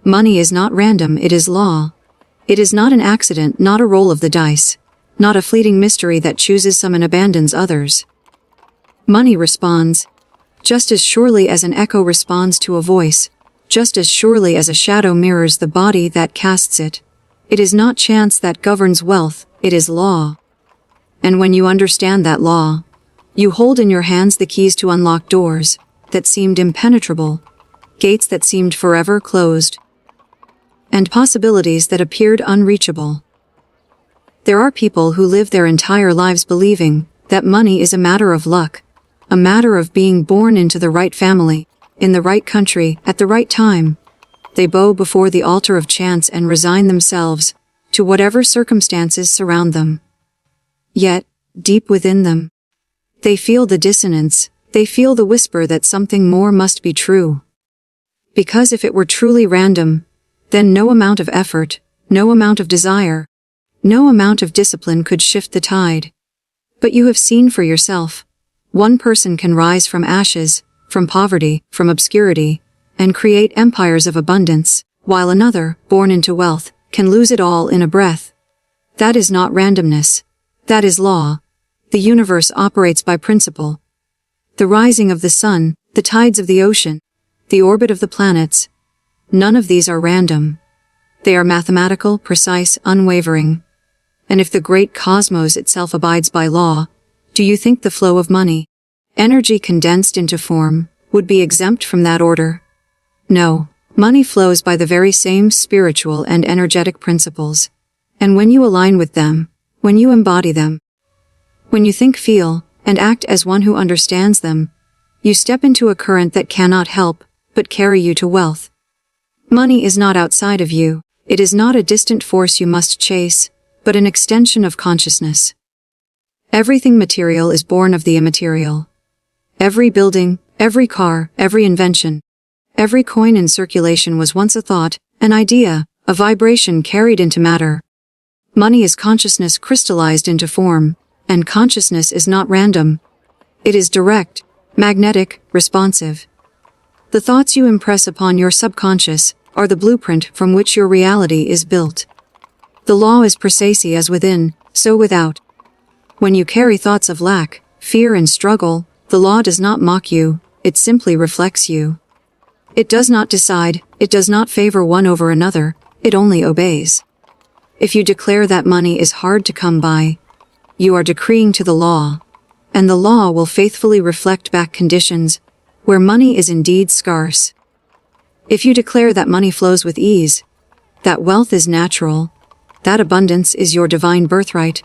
Money is not random, it is law. It is not an accident, not a roll of the dice, not a fleeting mystery that chooses some and abandons others. Money responds, just as surely as an echo responds to a voice, just as surely as a shadow mirrors the body that casts it. It is not chance that governs wealth, it is law. And when you understand that law, you hold in your hands the keys to unlock doors that seemed impenetrable, gates that seemed forever closed, and possibilities that appeared unreachable. There are people who live their entire lives believing that money is a matter of luck, a matter of being born into the right family, in the right country, at the right time. They bow before the altar of chance and resign themselves to whatever circumstances surround them. Yet, deep within them, they feel the dissonance, they feel the whisper that something more must be true. Because if it were truly random, then no amount of effort, no amount of desire, no amount of discipline could shift the tide. But you have seen for yourself. One person can rise from ashes, from poverty, from obscurity, and create empires of abundance, while another, born into wealth, can lose it all in a breath. That is not randomness. That is law. The universe operates by principle. The rising of the sun, the tides of the ocean, the orbit of the planets, none of these are random. They are mathematical, precise, unwavering. And if the great cosmos itself abides by law, do you think the flow of money, energy condensed into form, would be exempt from that order? No, money flows by the very same spiritual and energetic principles. And when you align with them, when you embody them, when you think, feel, and act as one who understands them, you step into a current that cannot help but carry you to wealth. Money is not outside of you. It is not a distant force you must chase, but an extension of consciousness. Everything material is born of the immaterial. Every building, every car, every invention, every coin in circulation was once a thought, an idea, a vibration carried into matter. Money is consciousness crystallized into form, and consciousness is not random. It is direct, magnetic, responsive. The thoughts you impress upon your subconscious are the blueprint from which your reality is built. The law is precisely as within, so without. When you carry thoughts of lack, fear and struggle, the law does not mock you, it simply reflects you. It does not decide, it does not favor one over another, it only obeys. If you declare that money is hard to come by, you are decreeing to the law, and the law will faithfully reflect back conditions where money is indeed scarce. If you declare that money flows with ease, that wealth is natural, that abundance is your divine birthright,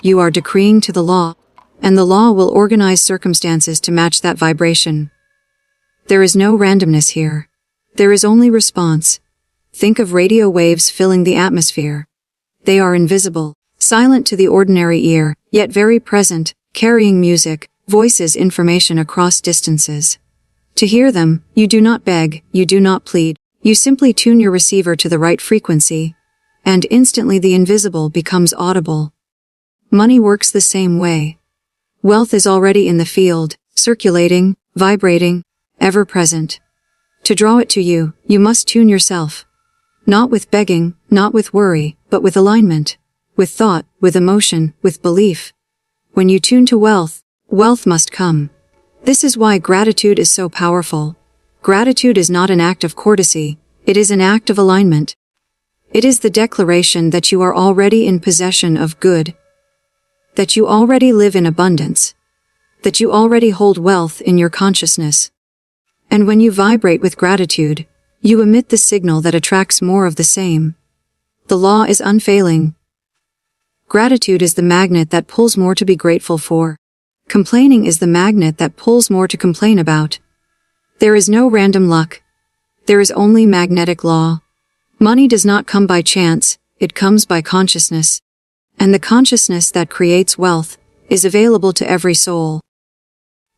you are decreeing to the law, and the law will organize circumstances to match that vibration. There is no randomness here. There is only response. Think of radio waves filling the atmosphere. They are invisible, silent to the ordinary ear, yet very present, carrying music, voices, information across distances. To hear them, you do not beg, you do not plead, you simply tune your receiver to the right frequency, and instantly the invisible becomes audible. Money works the same way. Wealth is already in the field, circulating, vibrating, ever present. To draw it to you, you must tune yourself. Not with begging, not with worry, but with alignment, with thought, with emotion, with belief. When you tune to wealth, wealth must come. This is why gratitude is so powerful. Gratitude is not an act of courtesy, it is an act of alignment. It is the declaration that you are already in possession of good, that you already live in abundance, that you already hold wealth in your consciousness. And when you vibrate with gratitude, you emit the signal that attracts more of the same. The law is unfailing. Gratitude is the magnet that pulls more to be grateful for. Complaining is the magnet that pulls more to complain about. There is no random luck. There is only magnetic law. Money does not come by chance, it comes by consciousness. And the consciousness that creates wealth is available to every soul.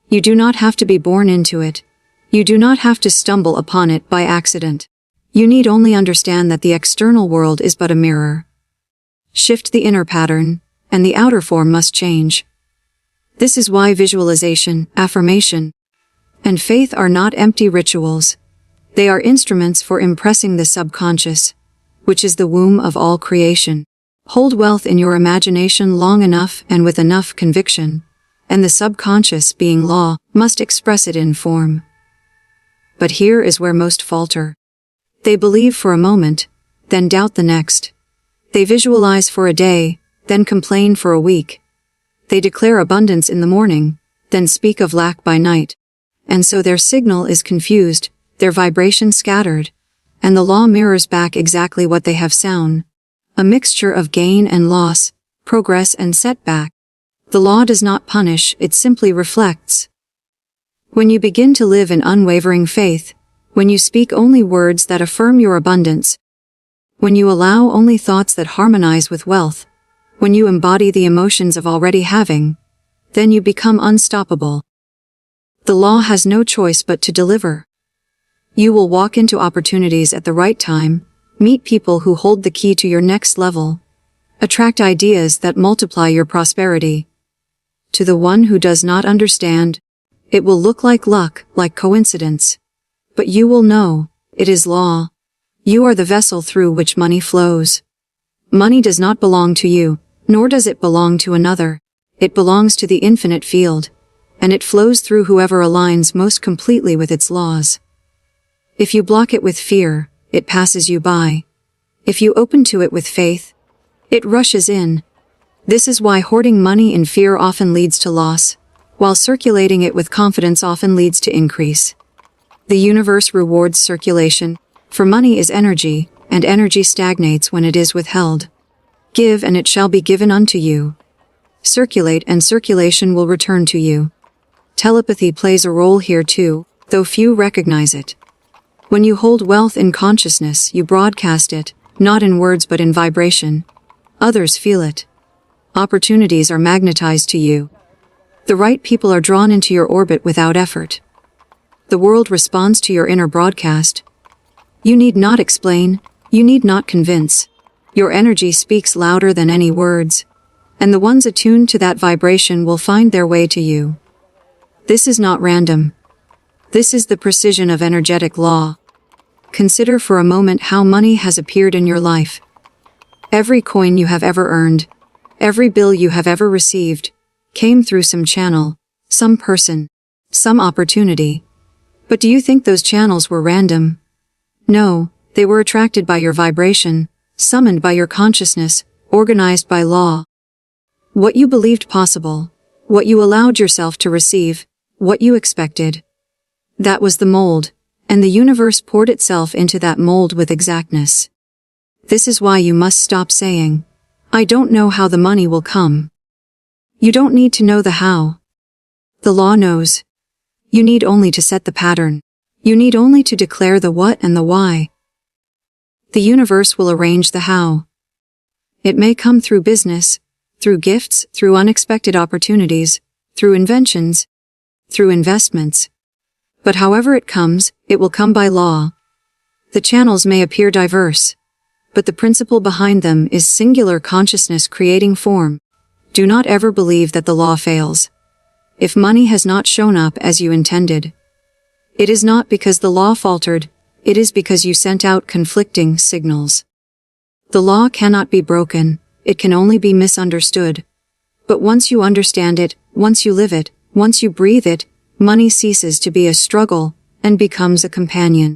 You do not have to be born into it. You do not have to stumble upon it by accident. You need only understand that the external world is but a mirror. Shift the inner pattern, and the outer form must change. This is why visualization, affirmation, and faith are not empty rituals. They are instruments for impressing the subconscious, which is the womb of all creation. Hold wealth in your imagination long enough and with enough conviction, and the subconscious, being law, must express it in form. But here is where most falter. They believe for a moment, then doubt the next. They visualize for a day, then complain for a week. They declare abundance in the morning, then speak of lack by night. And so their signal is confused, their vibration scattered, and the law mirrors back exactly what they have sown. A mixture of gain and loss, progress and setback. The law does not punish, it simply reflects. When you begin to live in unwavering faith, when you speak only words that affirm your abundance, when you allow only thoughts that harmonize with wealth, when you embody the emotions of already having, then you become unstoppable. The law has no choice but to deliver. You will walk into opportunities at the right time, meet people who hold the key to your next level, attract ideas that multiply your prosperity. To the one who does not understand, it will look like luck, like coincidence. But you will know, it is law. You are the vessel through which money flows. Money does not belong to you, nor does it belong to another. It belongs to the infinite field, and it flows through whoever aligns most completely with its laws. If you block it with fear, it passes you by. If you open to it with faith, it rushes in. This is why hoarding money in fear often leads to loss, while circulating it with confidence often leads to increase. The universe rewards circulation, for money is energy, and energy stagnates when it is withheld. Give and it shall be given unto you. Circulate and circulation will return to you. Telepathy plays a role here too, though few recognize it. When you hold wealth in consciousness, you broadcast it, not in words but in vibration. Others feel it. Opportunities are magnetized to you. The right people are drawn into your orbit without effort. The world responds to your inner broadcast. You need not explain, you need not convince. Your energy speaks louder than any words, and the ones attuned to that vibration will find their way to you. This is not random. This is the precision of energetic law. Consider for a moment how money has appeared in your life. Every coin you have ever earned, every bill you have ever received, came through some channel, some person, some opportunity. But do you think those channels were random? No, they were attracted by your vibration, summoned by your consciousness, organized by law. What you believed possible, what you allowed yourself to receive, what you expected. That was the mold, and the universe poured itself into that mold with exactness. This is why you must stop saying, "I don't know how the money will come." You don't need to know the how. The law knows. You need only to set the pattern. You need only to declare the what and the why. The universe will arrange the how. It may come through business, through gifts, through unexpected opportunities, through inventions, through investments. But however it comes, it will come by law. The channels may appear diverse, but the principle behind them is singular consciousness creating form. Do not ever believe that the law fails. If money has not shown up as you intended, it is not because the law faltered, it is because you sent out conflicting signals. The law cannot be broken, it can only be misunderstood. But once you understand it, once you live it, once you breathe it, money ceases to be a struggle and becomes a companion.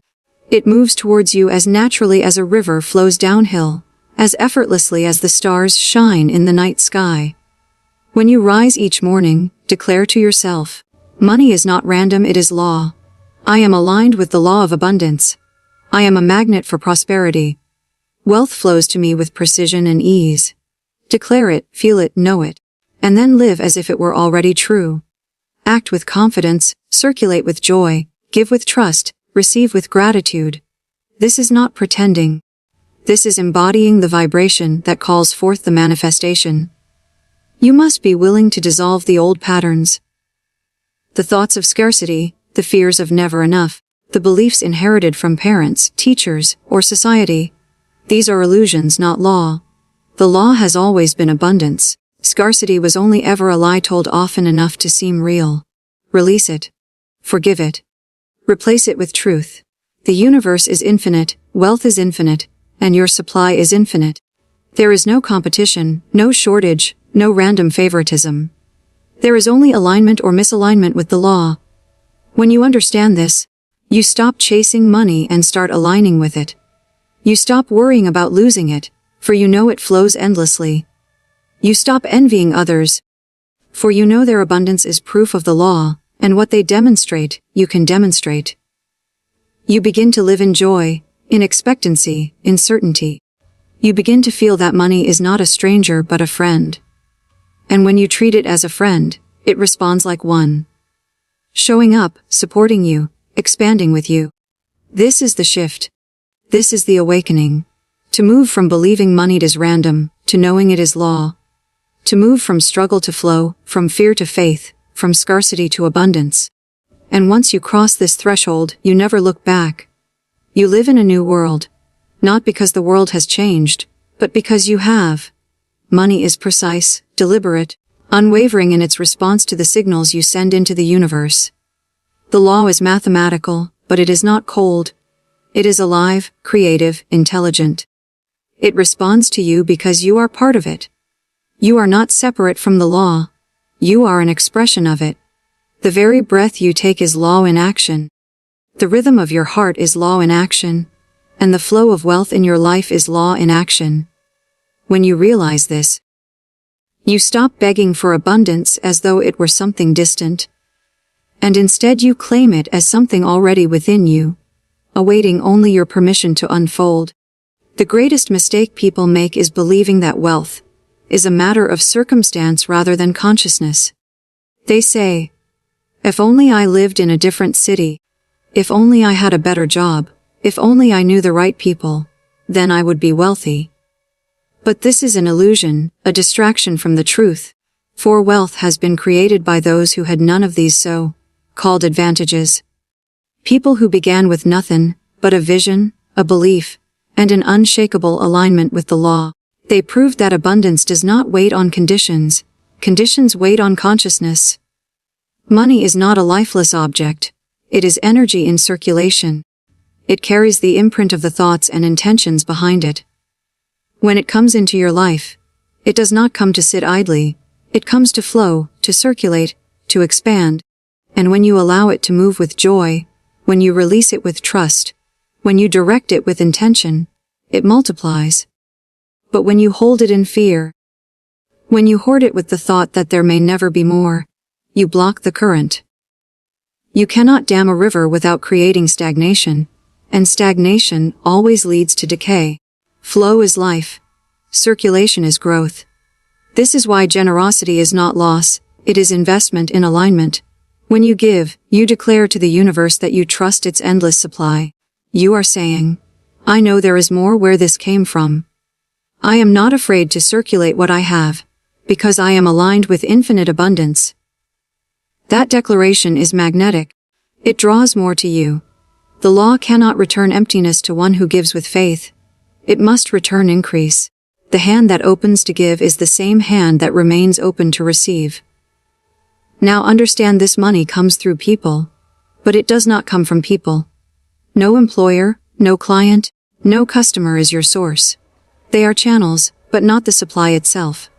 It moves towards you as naturally as a river flows downhill, as effortlessly as the stars shine in the night sky. When you rise each morning, declare to yourself, "Money is not random, it is law. I am aligned with the law of abundance. I am a magnet for prosperity. Wealth flows to me with precision and ease." Declare it, feel it, know it, and then live as if it were already true. Act with confidence, circulate with joy, give with trust, receive with gratitude. This is not pretending. This is embodying the vibration that calls forth the manifestation. You must be willing to dissolve the old patterns. The thoughts of scarcity, the fears of never enough, the beliefs inherited from parents, teachers, or society. These are illusions, not law. The law has always been abundance. Scarcity was only ever a lie told often enough to seem real. Release it. Forgive it. Replace it with truth. The universe is infinite, wealth is infinite, and your supply is infinite. There is no competition, no shortage, no random favoritism. There is only alignment or misalignment with the law. When you understand this, you stop chasing money and start aligning with it. You stop worrying about losing it, for you know it flows endlessly. You stop envying others, for you know their abundance is proof of the law, and what they demonstrate, you can demonstrate. You begin to live in joy, in expectancy, in certainty. You begin to feel that money is not a stranger but a friend. And when you treat it as a friend, it responds like one. Showing up, supporting you, expanding with you. This is the shift. This is the awakening. To move from believing money is random, to knowing it is law. To move from struggle to flow, from fear to faith, from scarcity to abundance. And once you cross this threshold, you never look back. You live in a new world. Not because the world has changed, but because you have. Money is precise, deliberate, unwavering in its response to the signals you send into the universe. The law is mathematical, but it is not cold. It is alive, creative, intelligent. It responds to you because you are part of it. You are not separate from the law. You are an expression of it. The very breath you take is law in action. The rhythm of your heart is law in action. And the flow of wealth in your life is law in action. When you realize this, you stop begging for abundance as though it were something distant. And instead you claim it as something already within you, awaiting only your permission to unfold. The greatest mistake people make is believing that wealth is a matter of circumstance rather than consciousness. They say, if only I lived in a different city, if only I had a better job, if only I knew the right people, then I would be wealthy. But this is an illusion, a distraction from the truth, for wealth has been created by those who had none of these so-called advantages. People who began with nothing but a vision, a belief, and an unshakable alignment with the law. They proved that abundance does not wait on conditions. Conditions wait on consciousness. Money is not a lifeless object. It is energy in circulation. It carries the imprint of the thoughts and intentions behind it. When it comes into your life, it does not come to sit idly. It comes to flow, to circulate, to expand. And when you allow it to move with joy, when you release it with trust, when you direct it with intention, it multiplies. But when you hold it in fear, when you hoard it with the thought that there may never be more, you block the current. You cannot dam a river without creating stagnation, and stagnation always leads to decay. Flow is life. Circulation is growth. This is why generosity is not loss, it is investment in alignment. When you give, you declare to the universe that you trust its endless supply. You are saying, I know there is more where this came from. I am not afraid to circulate what I have, because I am aligned with infinite abundance. That declaration is magnetic. It draws more to you. The law cannot return emptiness to one who gives with faith. It must return increase. The hand that opens to give is the same hand that remains open to receive. Now understand, this money comes through people, but it does not come from people. No employer, no client, no customer is your source. They are channels, but not the supply itself.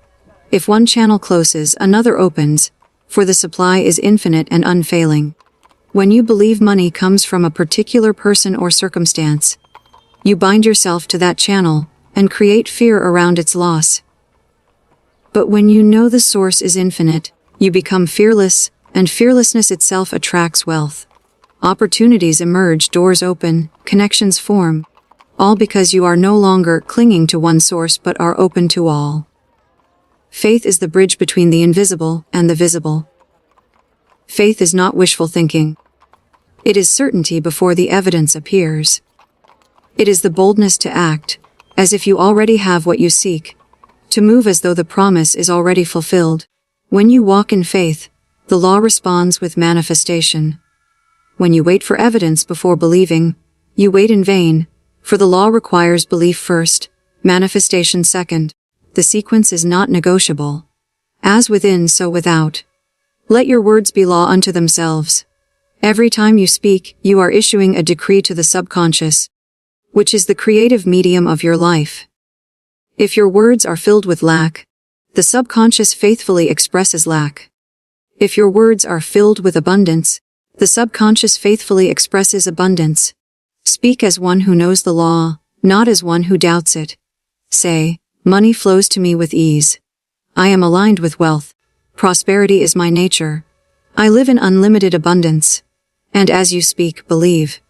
If one channel closes, another opens, for the supply is infinite and unfailing. When you believe money comes from a particular person or circumstance, you bind yourself to that channel and create fear around its loss. But when you know the source is infinite, you become fearless, and fearlessness itself attracts wealth. Opportunities emerge, doors open, connections form, all because you are no longer clinging to one source but are open to all. Faith is the bridge between the invisible and the visible. Faith is not wishful thinking. It is certainty before the evidence appears. It is the boldness to act, as if you already have what you seek, to move as though the promise is already fulfilled. When you walk in faith, the law responds with manifestation. When you wait for evidence before believing, you wait in vain, for the law requires belief first, manifestation second. The sequence is not negotiable. As within, so without. Let your words be law unto themselves. Every time you speak, you are issuing a decree to the subconscious, which is the creative medium of your life. If your words are filled with lack, the subconscious faithfully expresses lack. If your words are filled with abundance, the subconscious faithfully expresses abundance. Speak as one who knows the law, not as one who doubts it. Say, money flows to me with ease. I am aligned with wealth. Prosperity is my nature. I live in unlimited abundance. And as you speak, believe.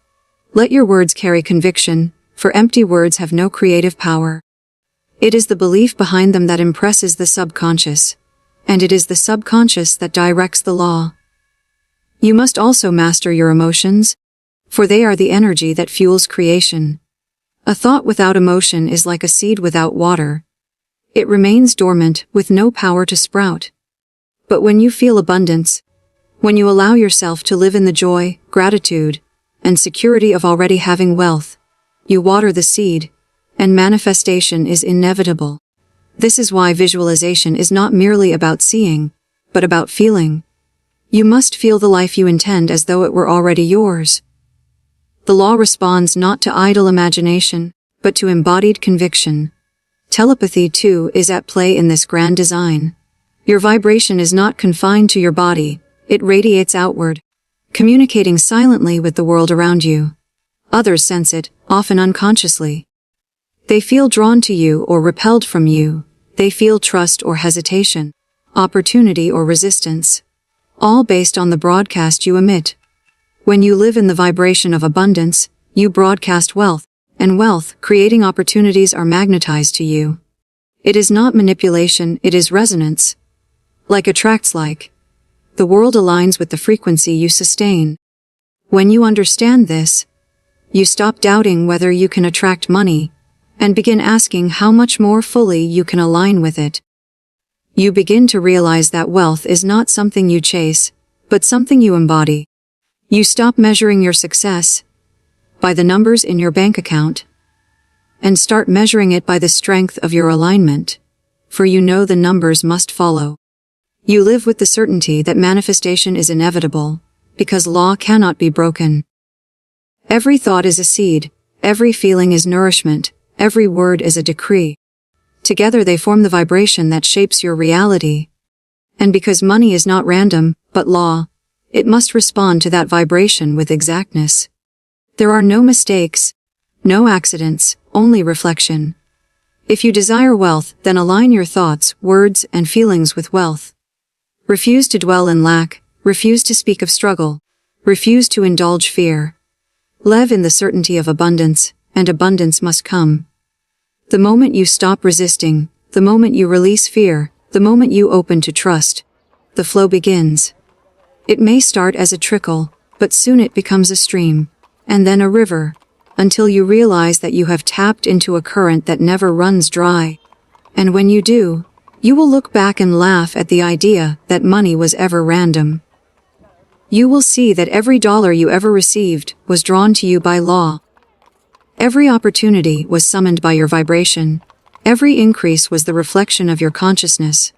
Let your words carry conviction, for empty words have no creative power. It is the belief behind them that impresses the subconscious, and it is the subconscious that directs the law. You must also master your emotions, for they are the energy that fuels creation. A thought without emotion is like a seed without water. It remains dormant, with no power to sprout. But when you feel abundance, when you allow yourself to live in the joy, gratitude, and security of already having wealth, you water the seed, and manifestation is inevitable. This is why visualization is not merely about seeing, but about feeling. You must feel the life you intend as though it were already yours. The law responds not to idle imagination, but to embodied conviction. Telepathy, too, is at play in this grand design. Your vibration is not confined to your body, it radiates outward, communicating silently with the world around you. Others sense it, often unconsciously. They feel drawn to you or repelled from you. They feel trust or hesitation, opportunity or resistance, all based on the broadcast you emit. When you live in the vibration of abundance, you broadcast wealth, and wealth, creating opportunities, are magnetized to you. It is not manipulation, it is resonance. Like attracts like. The world aligns with the frequency you sustain. When you understand this, you stop doubting whether you can attract money, and begin asking how much more fully you can align with it. You begin to realize that wealth is not something you chase, but something you embody. You stop measuring your success by the numbers in your bank account, and start measuring it by the strength of your alignment, for you know the numbers must follow. You live with the certainty that manifestation is inevitable, because law cannot be broken. Every thought is a seed, every feeling is nourishment, every word is a decree. Together they form the vibration that shapes your reality. And because money is not random, but law, it must respond to that vibration with exactness. There are no mistakes, no accidents, only reflection. If you desire wealth, then align your thoughts, words, and feelings with wealth. Refuse to dwell in lack, refuse to speak of struggle, refuse to indulge fear. Live in the certainty of abundance, and abundance must come. The moment you stop resisting, the moment you release fear, the moment you open to trust, the flow begins. It may start as a trickle, but soon it becomes a stream, and then a river, until you realize that you have tapped into a current that never runs dry. And when you do, you will look back and laugh at the idea that money was ever random. You will see that every dollar you ever received was drawn to you by law. Every opportunity was summoned by your vibration. Every increase was the reflection of your consciousness.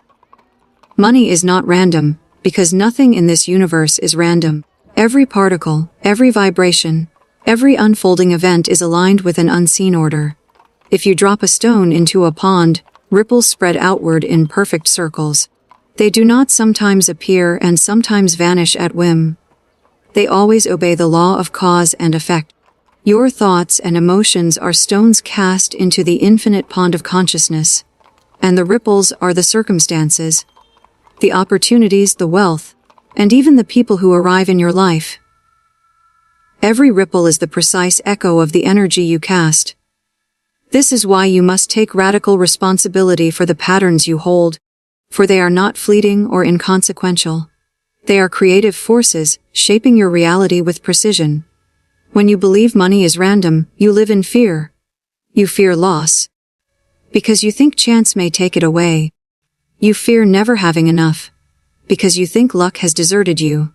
Money is not random, because nothing in this universe is random. Every particle, every vibration, every unfolding event is aligned with an unseen order. If you drop a stone into a pond, ripples spread outward in perfect circles. They do not sometimes appear and sometimes vanish at whim. They always obey the law of cause and effect. Your thoughts and emotions are stones cast into the infinite pond of consciousness, and the ripples are the circumstances, the opportunities, the wealth, and even the people who arrive in your life. Every ripple is the precise echo of the energy you cast. This is why you must take radical responsibility for the patterns you hold, for they are not fleeting or inconsequential. They are creative forces, shaping your reality with precision. When you believe money is random, you live in fear. You fear loss, because you think chance may take it away. You fear never having enough, because you think luck has deserted you.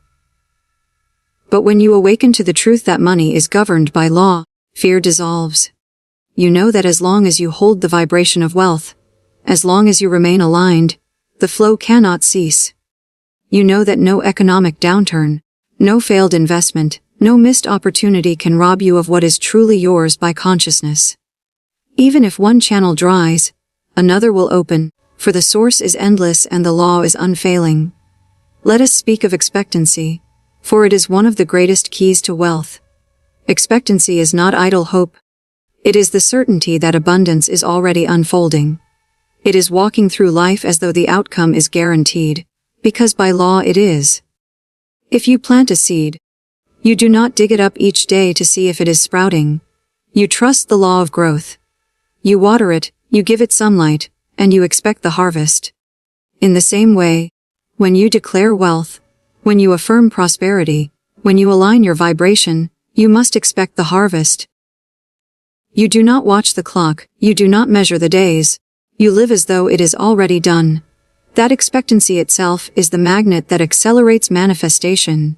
But when you awaken to the truth that money is governed by law, fear dissolves. You know that as long as you hold the vibration of wealth, as long as you remain aligned, the flow cannot cease. You know that no economic downturn, No failed investment, no missed opportunity can rob you of what is truly yours by consciousness. Even if one channel dries, another will open, for the source is endless and the law is unfailing. Let us speak of expectancy, for it is one of the greatest keys to wealth. Expectancy is not idle hope. It is the certainty that abundance is already unfolding. It is walking through life as though the outcome is guaranteed, because by law it is. If you plant a seed, you do not dig it up each day to see if it is sprouting. You trust the law of growth. You water it, you give it sunlight, and you expect the harvest. In the same way, when you declare wealth, when you affirm prosperity, when you align your vibration, you must expect the harvest. You do not watch the clock, you do not measure the days. You live as though it is already done. That expectancy itself is the magnet that accelerates manifestation.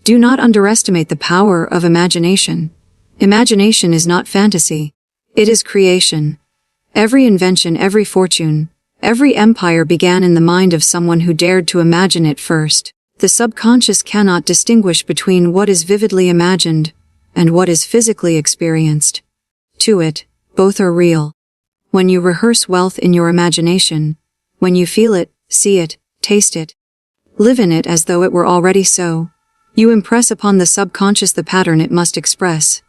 Do not underestimate the power of imagination. Imagination is not fantasy. It is creation. Every invention, every fortune, every empire began in the mind of someone who dared to imagine it first. The subconscious cannot distinguish between what is vividly imagined and what is physically experienced. To it, both are real. When you rehearse wealth in your imagination, when you feel it, see it, taste it, live in it as though it were already so, you impress upon the subconscious the pattern it must express.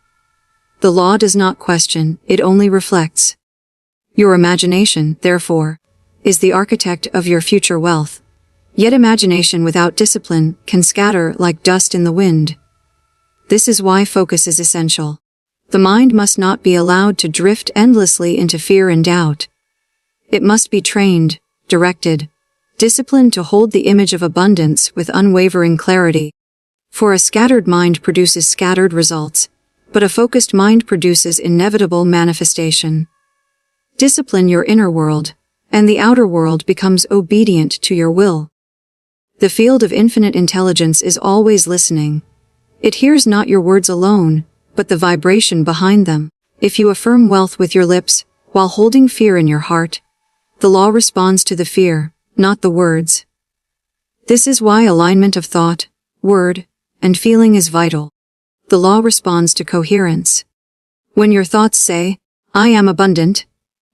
The law does not question, it only reflects. Your imagination, therefore, is the architect of your future wealth. Yet imagination without discipline can scatter like dust in the wind. This is why focus is essential. The mind must not be allowed to drift endlessly into fear and doubt. It must be trained, directed, disciplined to hold the image of abundance with unwavering clarity. For a scattered mind produces scattered results, but a focused mind produces inevitable manifestation. Discipline your inner world, and the outer world becomes obedient to your will. The field of infinite intelligence is always listening. It hears not your words alone, but the vibration behind them. If you affirm wealth with your lips, while holding fear in your heart, the law responds to the fear, not the words. This is why alignment of thought, word, and feeling is vital. The law responds to coherence. When your thoughts say, I am abundant,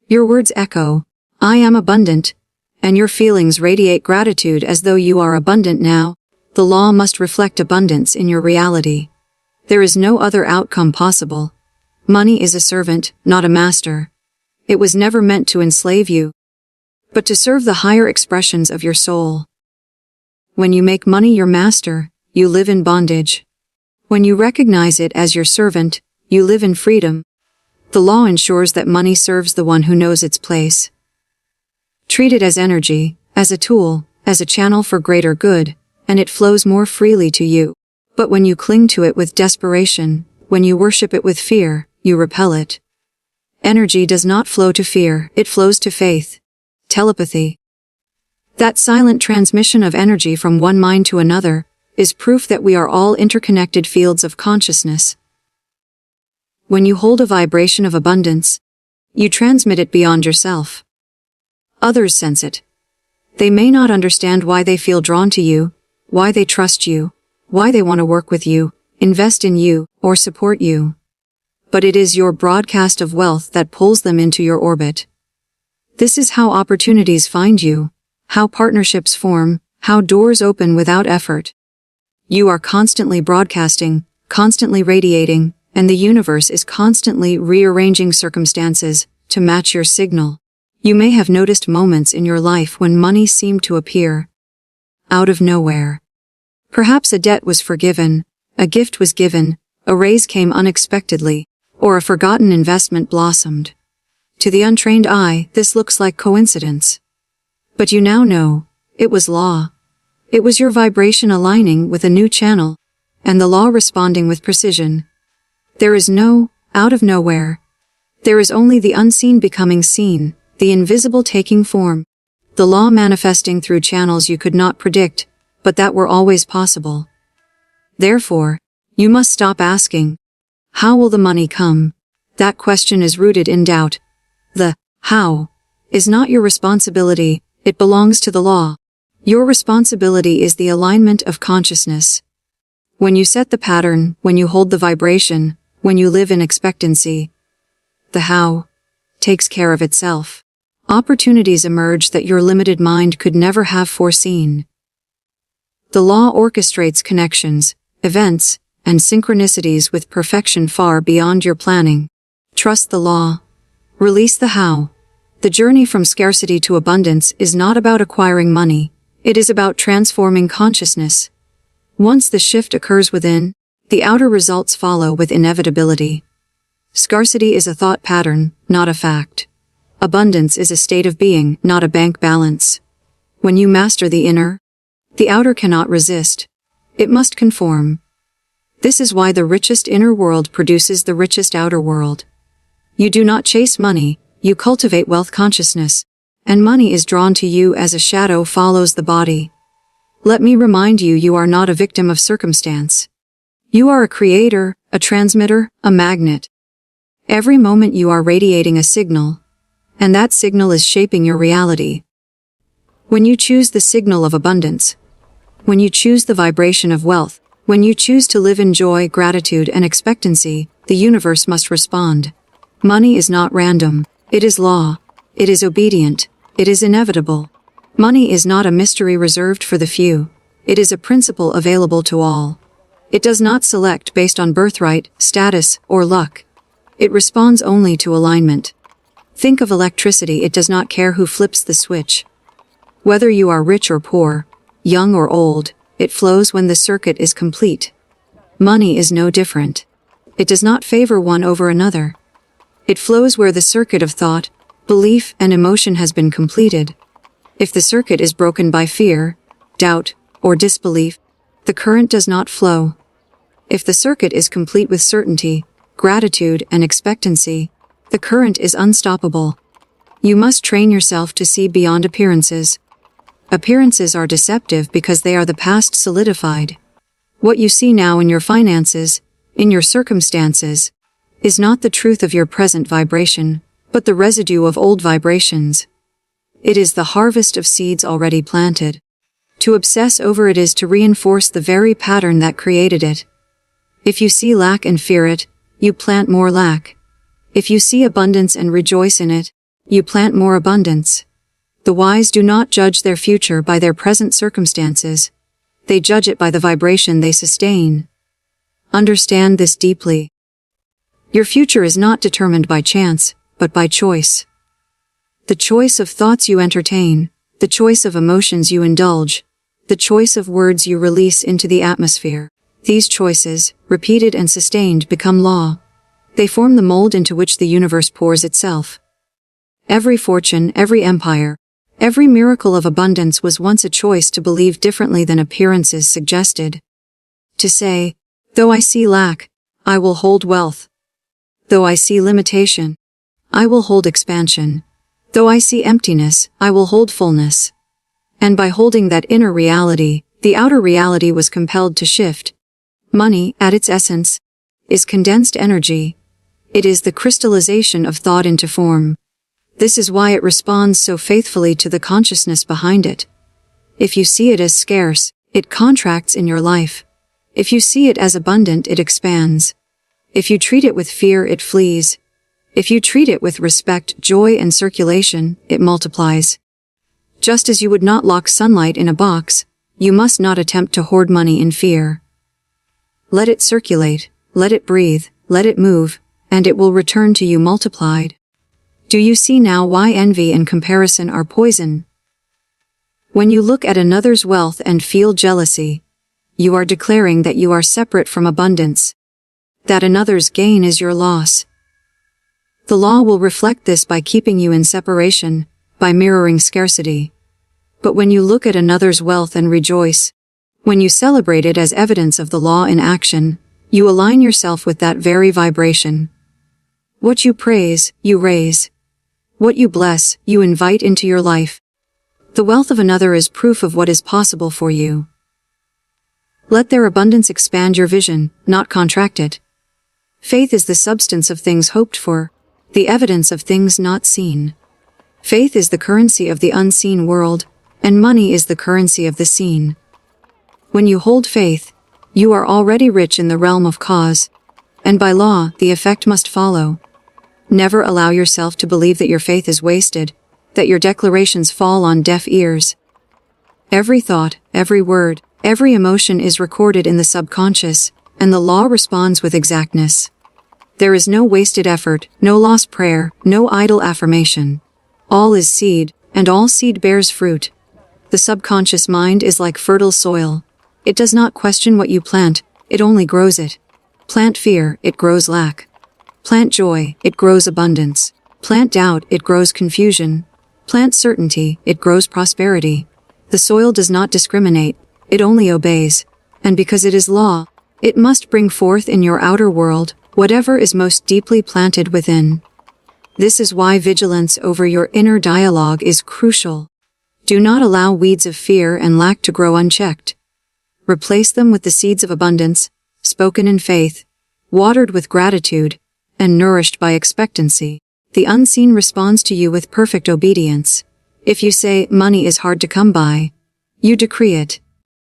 your words echo, I am abundant, and your feelings radiate gratitude as though you are abundant now. The law must reflect abundance in your reality. There is no other outcome possible. Money is a servant, not a master. It was never meant to enslave you, but to serve the higher expressions of your soul. When you make money your master, you live in bondage. When you recognize it as your servant, you live in freedom. The law ensures that money serves the one who knows its place. Treat it as energy, as a tool, as a channel for greater good, and it flows more freely to you. But when you cling to it with desperation, when you worship it with fear, you repel it. Energy does not flow to fear, it flows to faith. Telepathy. That silent transmission of energy from one mind to another is proof that we are all interconnected fields of consciousness. When you hold a vibration of abundance, you transmit it beyond yourself. Others sense it. They may not understand why they feel drawn to you, why they trust you, why they want to work with you, invest in you, or support you. But it is your broadcast of wealth that pulls them into your orbit. This is how opportunities find you, how partnerships form, how doors open without effort. You are constantly broadcasting, constantly radiating, and the universe is constantly rearranging circumstances to match your signal. You may have noticed moments in your life when money seemed to appear out of nowhere. Perhaps a debt was forgiven, a gift was given, a raise came unexpectedly, or a forgotten investment blossomed. To the untrained eye, this looks like coincidence. But you now know, it was law. It was your vibration aligning with a new channel, and the law responding with precision. There is no out of nowhere. There is only the unseen becoming seen, the invisible taking form, the law manifesting through channels you could not predict, but that were always possible. Therefore, you must stop asking, how will the money come? That question is rooted in doubt. The how is not your responsibility, it belongs to the law. Your responsibility is the alignment of consciousness. When you set the pattern, when you hold the vibration, when you live in expectancy, the how takes care of itself. Opportunities emerge that your limited mind could never have foreseen. The law orchestrates connections, events, and synchronicities with perfection far beyond your planning. Trust the law. Release the how. The journey from scarcity to abundance is not about acquiring money. It is about transforming consciousness. Once the shift occurs within, the outer results follow with inevitability. Scarcity is a thought pattern, not a fact. Abundance is a state of being, not a bank balance. When you master the inner, the outer cannot resist. It must conform. This is why the richest inner world produces the richest outer world. You do not chase money, you cultivate wealth consciousness, and money is drawn to you as a shadow follows the body. Let me remind you, you are not a victim of circumstance. You are a creator, a transmitter, a magnet. Every moment you are radiating a signal, and that signal is shaping your reality. When you choose the signal of abundance, when you choose the vibration of wealth, when you choose to live in joy, gratitude, and expectancy, the universe must respond. Money is not random. It is law. It is obedient. It is inevitable. Money is not a mystery reserved for the few. It is a principle available to all. It does not select based on birthright, status, or luck. It responds only to alignment. Think of electricity. It does not care who flips the switch. Whether you are rich or poor, young or old, it flows when the circuit is complete. Money is no different. It does not favor one over another. It flows where the circuit of thought, belief, and emotion has been completed. If the circuit is broken by fear, doubt, or disbelief, the current does not flow. If the circuit is complete with certainty, gratitude, and expectancy, the current is unstoppable. You must train yourself to see beyond appearances. Appearances are deceptive because they are the past solidified. What you see now in your finances, in your circumstances, is not the truth of your present vibration, but the residue of old vibrations. It is the harvest of seeds already planted. To obsess over it is to reinforce the very pattern that created it. If you see lack and fear it, you plant more lack. If you see abundance and rejoice in it, you plant more abundance. The wise do not judge their future by their present circumstances. They judge it by the vibration they sustain. Understand this deeply. Your future is not determined by chance, but by choice. The choice of thoughts you entertain, the choice of emotions you indulge, the choice of words you release into the atmosphere. These choices, repeated and sustained, become law. They form the mold into which the universe pours itself. Every fortune, every empire, every miracle of abundance was once a choice to believe differently than appearances suggested. To say, though I see lack, I will hold wealth. Though I see limitation, I will hold expansion. Though I see emptiness, I will hold fullness. And by holding that inner reality, the outer reality was compelled to shift. Money, at its essence, is condensed energy. It is the crystallization of thought into form. This is why it responds so faithfully to the consciousness behind it. If you see it as scarce, it contracts in your life. If you see it as abundant, it expands. If you treat it with fear, it flees. If you treat it with respect, joy, and circulation, it multiplies. Just as you would not lock sunlight in a box, you must not attempt to hoard money in fear. Let it circulate, let it breathe, let it move, and it will return to you multiplied. Do you see now why envy and comparison are poison? When you look at another's wealth and feel jealousy, you are declaring that you are separate from abundance, that another's gain is your loss. The law will reflect this by keeping you in separation, by mirroring scarcity. But when you look at another's wealth and rejoice, when you celebrate it as evidence of the law in action, you align yourself with that very vibration. What you praise, you raise. What you bless, you invite into your life. The wealth of another is proof of what is possible for you. Let their abundance expand your vision, not contract it. Faith is the substance of things hoped for, the evidence of things not seen. Faith is the currency of the unseen world, and money is the currency of the seen. When you hold faith, You are already rich in the realm of cause, and by law, the effect must follow. Never allow yourself to believe that your faith is wasted, that your declarations fall on deaf ears. Every thought, every word, every emotion is recorded in the subconscious, and the law responds with exactness. There is no wasted effort, no lost prayer, no idle affirmation. All is seed, and all seed bears fruit. The subconscious mind is like fertile soil. It does not question what you plant, it only grows it. Plant fear, it grows lack. Plant joy, it grows abundance. Plant doubt, it grows confusion. Plant certainty, it grows prosperity. The soil does not discriminate, it only obeys. And because it is law, it must bring forth in your outer world whatever is most deeply planted within. This is why vigilance over your inner dialogue is crucial. Do not allow weeds of fear and lack to grow unchecked. Replace them with the seeds of abundance, spoken in faith, watered with gratitude, and nourished by expectancy. The unseen responds to you with perfect obedience. If you say, money is hard to come by, you decree it.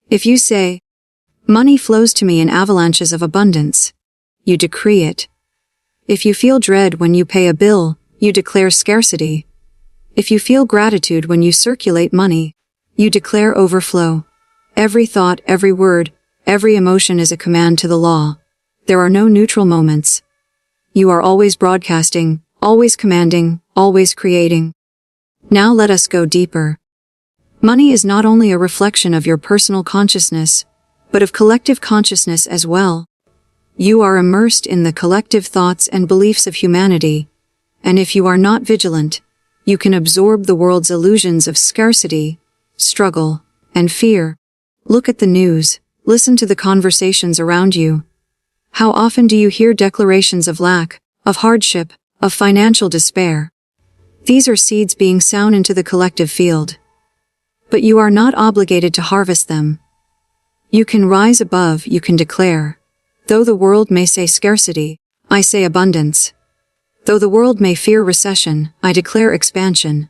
If you say, money flows to me in avalanches of abundance, you decree it. If you feel dread when you pay a bill, you declare scarcity. If you feel gratitude when you circulate money, you declare overflow. Every thought, every word, every emotion is a command to the law. There are no neutral moments. You are always broadcasting, always commanding, always creating. Now let us go deeper. Money is not only a reflection of your personal consciousness, but of collective consciousness as well. You are immersed in the collective thoughts and beliefs of humanity, and if you are not vigilant, you can absorb the world's illusions of scarcity, struggle, and fear. Look at the news, listen to the conversations around you. How often do you hear declarations of lack, of hardship, of financial despair? These are seeds being sown into the collective field. But you are not obligated to harvest them. You can rise above, you can declare. Though the world may say scarcity, I say abundance. Though the world may fear recession, I declare expansion.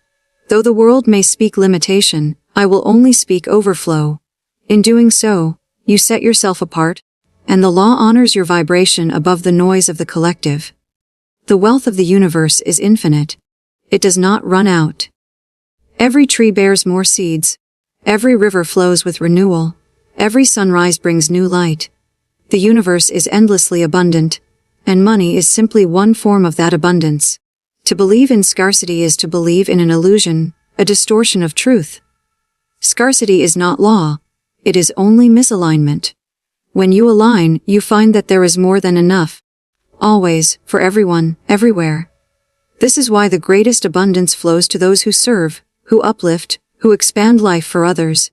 Though the world may speak limitation, I will only speak overflow. In doing so, you set yourself apart, and the law honors your vibration above the noise of the collective. The wealth of the universe is infinite. It does not run out. Every tree bears more seeds. Every river flows with renewal. Every sunrise brings new light. The universe is endlessly abundant, and money is simply one form of that abundance. To believe in scarcity is to believe in an illusion, a distortion of truth. Scarcity is not law. It is only misalignment. When you align, you find that there is more than enough. Always, for everyone, everywhere. This is why the greatest abundance flows to those who serve, who uplift, who expand life for others.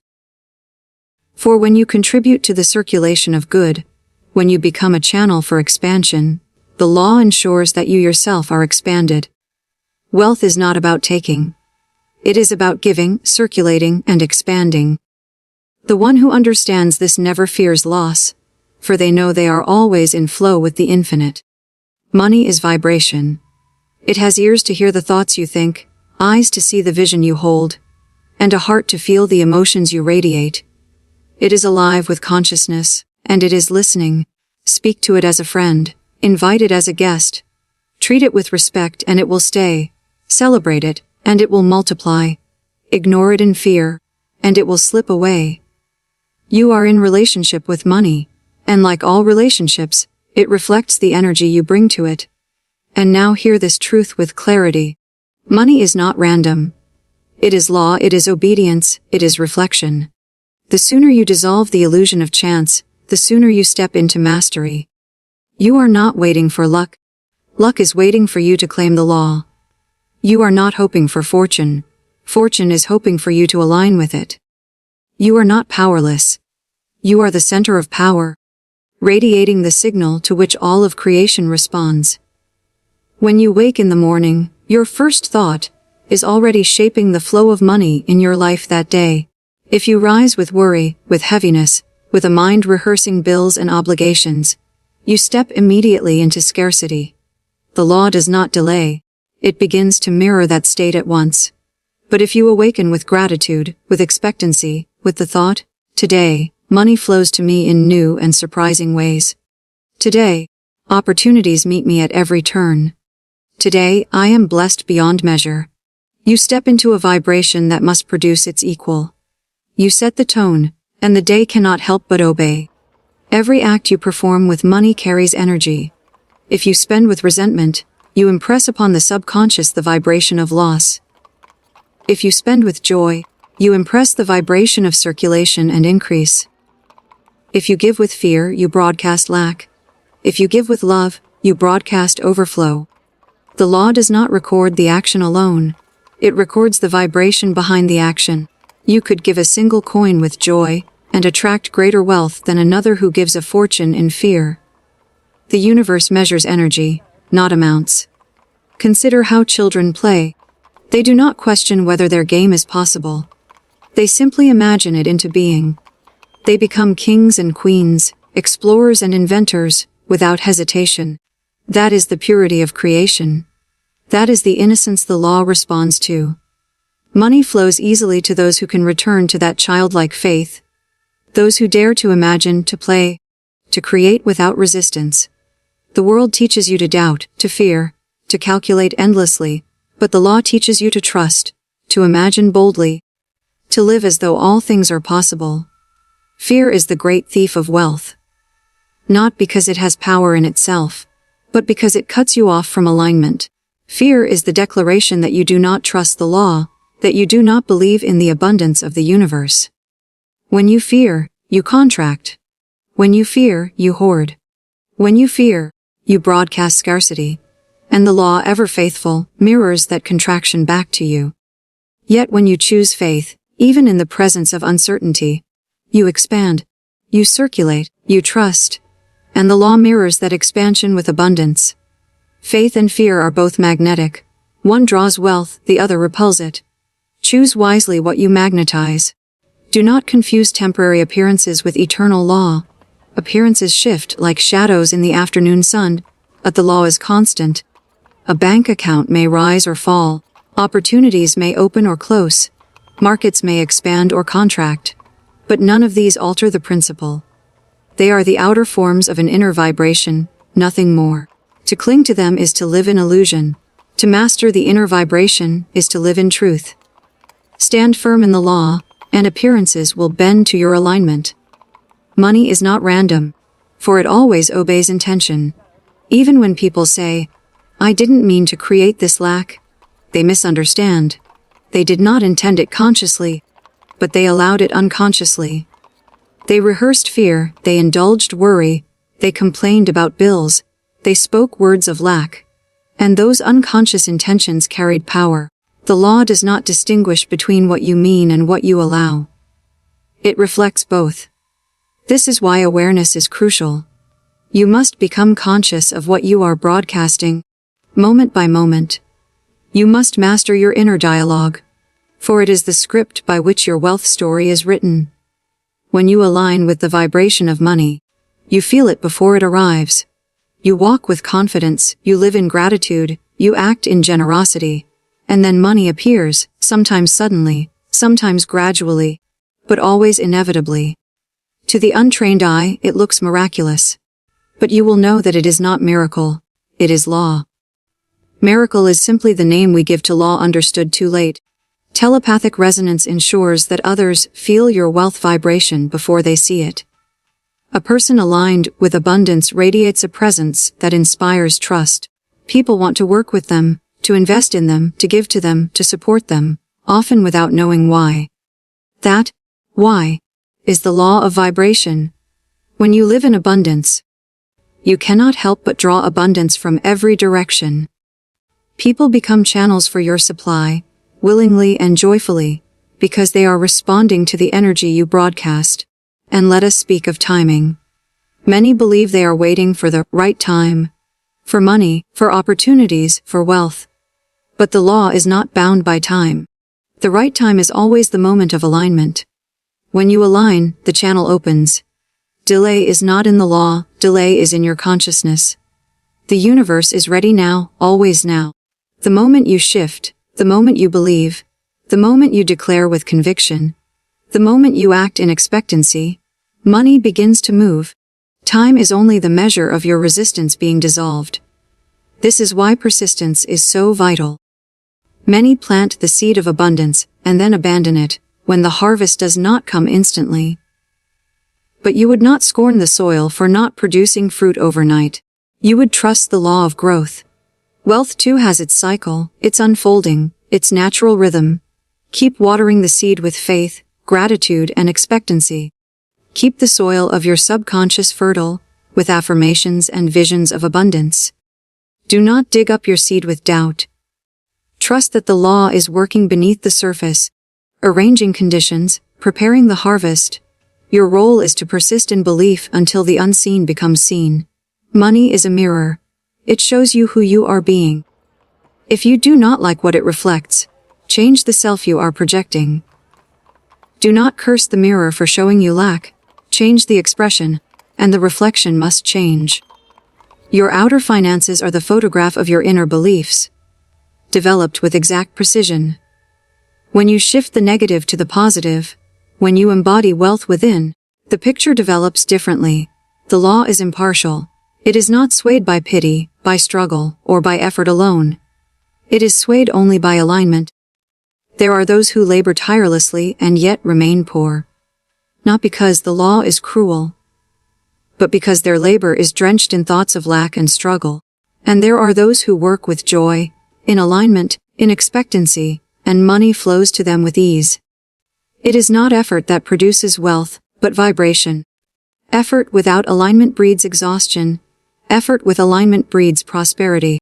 For when you contribute to the circulation of good, when you become a channel for expansion, the law ensures that you yourself are expanded. Wealth is not about taking. It is about giving, circulating, and expanding. The one who understands this never fears loss, for they know they are always in flow with the infinite. Money is vibration. It has ears to hear the thoughts you think, eyes to see the vision you hold, and a heart to feel the emotions you radiate. It is alive with consciousness, and it is listening. Speak to it as a friend, invite it as a guest. Treat it with respect and it will stay. Celebrate it, and it will multiply. Ignore it in fear, and it will slip away. You are in relationship with money, and like all relationships, it reflects the energy you bring to it. And now hear this truth with clarity. Money is not random. It is law, it is obedience, it is reflection. The sooner you dissolve the illusion of chance, the sooner you step into mastery. You are not waiting for luck. Luck is waiting for you to claim the law. You are not hoping for fortune. Fortune is hoping for you to align with it. You are not powerless. You are the center of power, radiating the signal to which all of creation responds. When you wake in the morning, your first thought is already shaping the flow of money in your life that day. If you rise with worry, with heaviness, with a mind rehearsing bills and obligations, you step immediately into scarcity. The law does not delay. It begins to mirror that state at once. But if you awaken with gratitude, with expectancy, with the thought, today, money flows to me in new and surprising ways. Today, opportunities meet me at every turn. Today, I am blessed beyond measure. You step into a vibration that must produce its equal. You set the tone, and the day cannot help but obey. Every act you perform with money carries energy. If you spend with resentment, you impress upon the subconscious the vibration of loss. If you spend with joy, you impress the vibration of circulation and increase. If you give with fear, you broadcast lack. If you give with love, you broadcast overflow. The law does not record the action alone. It records the vibration behind the action. You could give a single coin with joy and attract greater wealth than another who gives a fortune in fear. The universe measures energy, not amounts. Consider how children play. They do not question whether their game is possible. They simply imagine it into being. They become kings and queens, explorers and inventors, without hesitation. That is the purity of creation. That is the innocence the law responds to. Money flows easily to those who can return to that childlike faith. Those who dare to imagine, to play, to create without resistance. The world teaches you to doubt, to fear, to calculate endlessly, but the law teaches you to trust, to imagine boldly, to live as though all things are possible. Fear is the great thief of wealth. Not because it has power in itself, but because it cuts you off from alignment. Fear is the declaration that you do not trust the law, that you do not believe in the abundance of the universe. When you fear, you contract. When you fear, you hoard. When you fear, you broadcast scarcity. And the law, ever faithful, mirrors that contraction back to you. Yet when you choose faith, even in the presence of uncertainty, you expand, you circulate, you trust. And the law mirrors that expansion with abundance. Faith and fear are both magnetic. One draws wealth, the other repels it. Choose wisely what you magnetize. Do not confuse temporary appearances with eternal law. Appearances shift like shadows in the afternoon sun, but the law is constant. A bank account may rise or fall. Opportunities may open or close. Markets may expand or contract. But none of these alter the principle. They are the outer forms of an inner vibration, nothing more. To cling to them is to live in illusion. To master the inner vibration is to live in truth. Stand firm in the law, and appearances will bend to your alignment. Money is not random, for it always obeys intention. Even when people say, "I didn't mean to create this lack," they misunderstand. They did not intend it consciously, but they allowed it unconsciously. They rehearsed fear, they indulged worry, they complained about bills, they spoke words of lack. And those unconscious intentions carried power. The law does not distinguish between what you mean and what you allow. It reflects both. This is why awareness is crucial. You must become conscious of what you are broadcasting, moment by moment. You must master your inner dialogue, for it is the script by which your wealth story is written. When you align with the vibration of money, you feel it before it arrives. You walk with confidence, you live in gratitude, you act in generosity. And then money appears, sometimes suddenly, sometimes gradually, but always inevitably. To the untrained eye, it looks miraculous. But you will know that it is not miracle, it is law. Miracle is simply the name we give to law understood too late. Telepathic resonance ensures that others feel your wealth vibration before they see it. A person aligned with abundance radiates a presence that inspires trust. People want to work with them, to invest in them, to give to them, to support them, often without knowing why. That, why, is the law of vibration. When you live in abundance, you cannot help but draw abundance from every direction. People become channels for your supply, willingly and joyfully, because they are responding to the energy you broadcast. And let us speak of timing. Many believe they are waiting for the right time, for money, for opportunities, for wealth. But the law is not bound by time. The right time is always the moment of alignment. When you align, the channel opens. Delay is not in the law, delay is in your consciousness. The universe is ready now, always now. The moment you shift, the moment you believe, the moment you declare with conviction, the moment you act in expectancy, Money begins to move. Time is only the measure of your resistance being dissolved. This is why persistence is so vital. Many plant the seed of abundance and then abandon it when the harvest does not come instantly. But you would not scorn the soil for not producing fruit overnight. You would trust the law of growth. Wealth too has its cycle, its unfolding, its natural rhythm. Keep watering the seed with faith, gratitude, and expectancy. Keep the soil of your subconscious fertile, with affirmations and visions of abundance. Do not dig up your seed with doubt. Trust that the law is working beneath the surface, arranging conditions, preparing the harvest. Your role is to persist in belief until the unseen becomes seen. Money is a mirror. It shows you who you are being. If you do not like what it reflects, change the self you are projecting. Do not curse the mirror for showing you lack. Change the expression, and the reflection must change. Your outer finances are the photograph of your inner beliefs, developed with exact precision. When you shift the negative to the positive, when you embody wealth within, the picture develops differently. The law is impartial. It is not swayed by pity, by struggle, or by effort alone. It is swayed only by alignment. There are those who labor tirelessly and yet remain poor. Not because the law is cruel, but because their labor is drenched in thoughts of lack and struggle. And there are those who work with joy, in alignment, in expectancy, and money flows to them with ease. It is not effort that produces wealth, but vibration. Effort without alignment breeds exhaustion. Effort with alignment breeds prosperity.